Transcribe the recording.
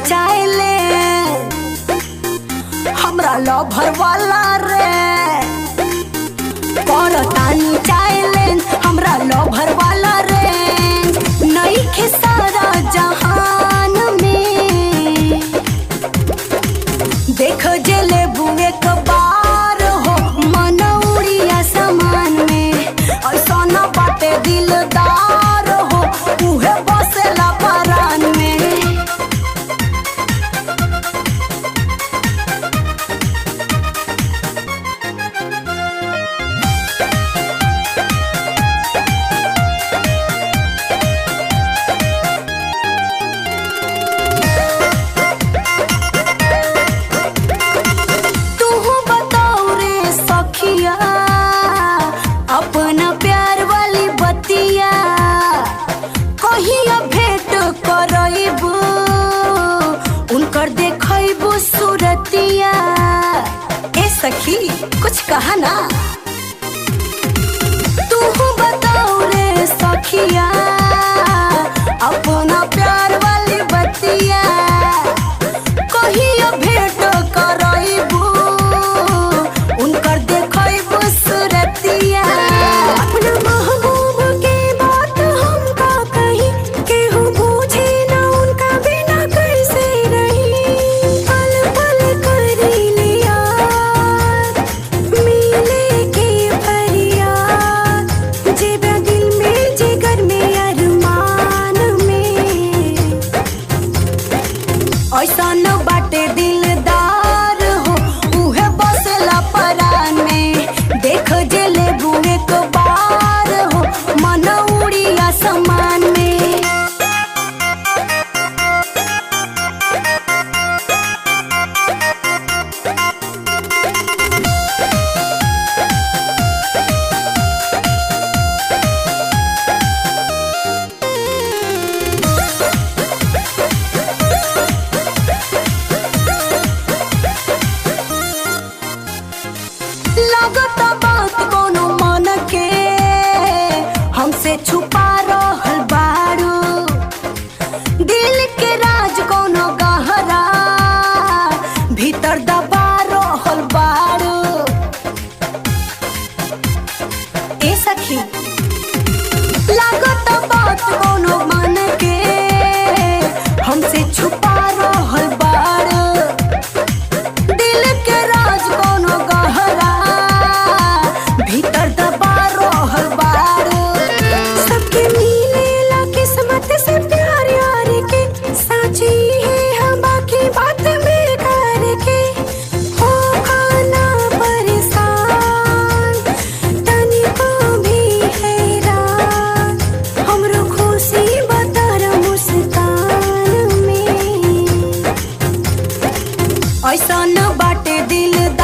चाहले हमरा लभर वाला रे करतानी चाहले हमरा लभर वाला रे नहीं खे सारा जहान में देख जेले बुए कबार हो मनौरिया समान में ऐसा न बाटे दिलदार हो उहे बसेला परान में। अपना प्यार वाली बतिया कहिया भेंट करइबू उनकर देखइबू सूरतिया ए सखी कुछ कहा ना तू बताओ रे सखिया अपना प्यार वाली बतिया कहिया भेंट करइबू उनकर देखइबू सूरतिया। अपना महबूब के बात हमका कही केहू बूझे ना उनका बिना कैसे रही पल पल करीले याद मिले के फरियाद जेबा दिल में जिगर में अरमान में ऐसा न बाटे दिलदार हो उहे बसेला परान में देख जेले बुए को बार हो मनौरिया समान में। लगता बात कोनो मन के हमसे छुपा रहल बारू दिल के राज कोनो गहरा भीतर दबा रहल बारू ए सखी लगता बात कोनो मन के हमसे छुपा रहल बारू दिल के राज कोनो गहरा भीतर दबा रहल बारू सबके मिलेला किस्मत से प्यार यार के साची है हम बाकी बात बेकार के हो खाना परेशान तनिको भी हैरान हमरो खुशी बतर मुस्कान में ऐसा न बाटे दिलदार